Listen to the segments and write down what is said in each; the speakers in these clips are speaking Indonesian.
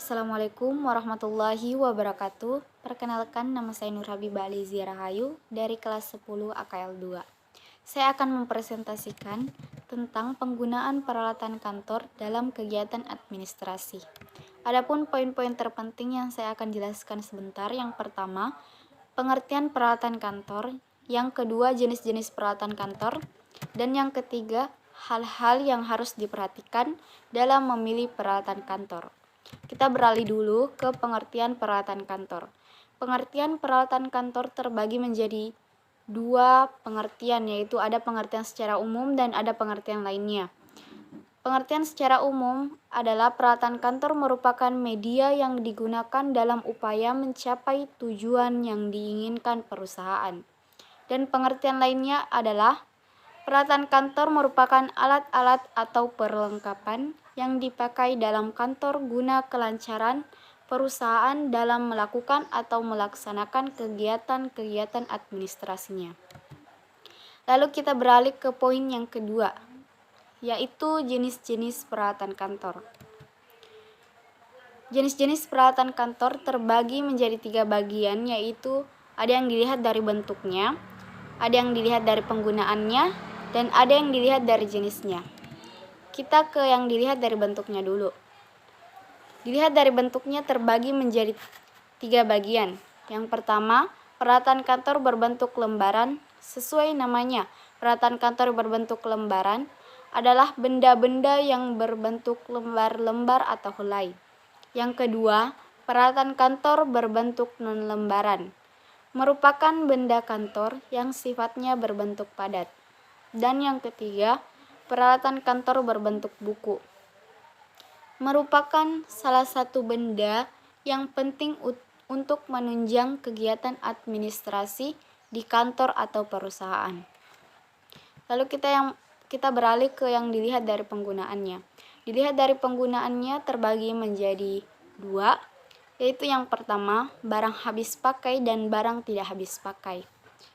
Assalamualaikum warahmatullahi wabarakatuh. Perkenalkan, nama saya Nur Habibah Alizia Rahayu dari kelas 10 AKL 2. Saya akan mempresentasikan tentang penggunaan peralatan kantor dalam kegiatan administrasi. Adapun poin-poin terpenting yang saya akan jelaskan sebentar. Yang pertama, pengertian peralatan kantor. Yang kedua, jenis-jenis peralatan kantor. Dan yang ketiga, hal-hal yang harus diperhatikan dalam memilih peralatan kantor. Kita beralih dulu ke pengertian peralatan kantor. Pengertian peralatan kantor terbagi menjadi dua pengertian, yaitu ada pengertian secara umum dan ada pengertian lainnya. Pengertian secara umum adalah peralatan kantor merupakan media yang digunakan dalam upaya mencapai tujuan yang diinginkan perusahaan. Dan pengertian lainnya adalah peralatan kantor merupakan alat-alat atau perlengkapan yang dipakai dalam kantor guna kelancaran perusahaan dalam melakukan atau melaksanakan kegiatan-kegiatan administrasinya. Lalu kita beralih ke poin yang kedua, yaitu jenis-jenis peralatan kantor. Jenis-jenis peralatan kantor terbagi menjadi 3 bagian, yaitu ada yang dilihat dari bentuknya, ada yang dilihat dari penggunaannya, dan ada yang dilihat dari jenisnya. Kita ke yang dilihat dari bentuknya dulu. Dilihat dari bentuknya terbagi menjadi 3 bagian. Yang pertama, peralatan kantor berbentuk lembaran. Sesuai namanya, peralatan kantor berbentuk lembaran adalah benda-benda yang berbentuk lembar-lembar atau helai. Yang kedua, peralatan kantor berbentuk non-lembaran, merupakan benda kantor yang sifatnya berbentuk padat. Dan yang ketiga, peralatan kantor berbentuk buku, merupakan salah satu benda yang penting untuk menunjang kegiatan administrasi di kantor atau perusahaan. Lalu kita beralih ke yang dilihat dari penggunaannya. Dilihat dari penggunaannya terbagi menjadi 2, yaitu yang pertama, barang habis pakai dan barang tidak habis pakai.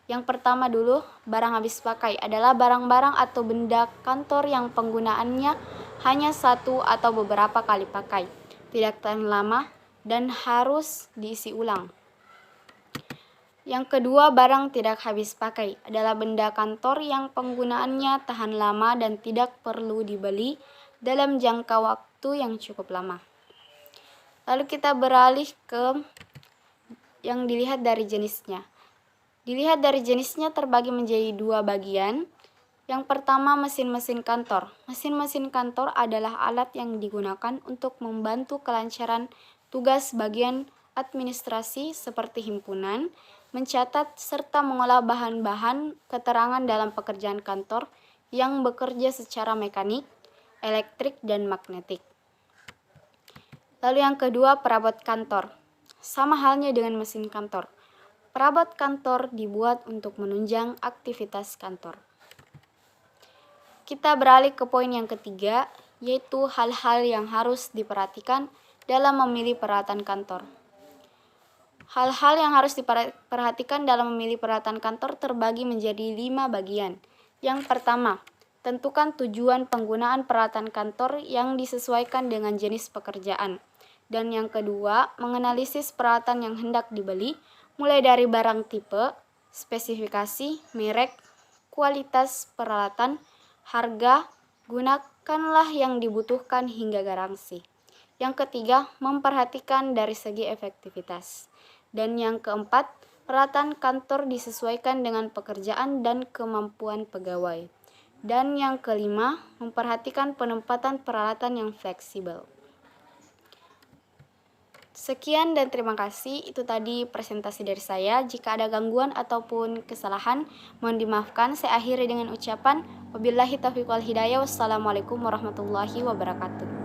Yang pertama dulu, barang habis pakai adalah barang-barang atau benda kantor yang penggunaannya hanya satu atau beberapa kali pakai, tidak tahan lama, dan harus diisi ulang. Yang kedua, barang tidak habis pakai adalah benda kantor yang penggunaannya tahan lama dan tidak perlu dibeli dalam jangka waktu yang cukup lama. Lalu kita beralih ke yang dilihat dari jenisnya. Dilihat dari jenisnya terbagi menjadi 2 bagian. Yang pertama, mesin-mesin kantor. Mesin-mesin kantor adalah alat yang digunakan untuk membantu kelancaran tugas bagian administrasi seperti himpunan, mencatat serta mengolah bahan-bahan keterangan dalam pekerjaan kantor yang bekerja secara mekanik, elektrik, dan magnetik. Lalu yang kedua, perabot kantor. Sama halnya dengan mesin kantor. Perabot kantor dibuat untuk menunjang aktivitas kantor. Kita beralih ke poin yang ketiga, yaitu hal-hal yang harus diperhatikan dalam memilih peralatan kantor. Hal-hal yang harus diperhatikan dalam memilih peralatan kantor terbagi menjadi 5 bagian. Yang pertama, tentukan tujuan penggunaan peralatan kantor yang disesuaikan dengan jenis pekerjaan. Dan yang kedua, menganalisis peralatan yang hendak dibeli, mulai dari barang tipe, spesifikasi, merek, kualitas peralatan, harga, gunakanlah yang dibutuhkan hingga garansi. Yang ketiga, memperhatikan dari segi efektivitas. Dan yang keempat, peralatan kantor disesuaikan dengan pekerjaan dan kemampuan pegawai. Dan yang kelima, memperhatikan penempatan peralatan yang fleksibel. Sekian dan terima kasih. Itu tadi presentasi dari saya. Jika ada gangguan ataupun kesalahan, mohon dimaafkan. Saya akhiri dengan ucapan wabillahi taufiq wal hidayah. Wassalamualaikum warahmatullahi wabarakatuh.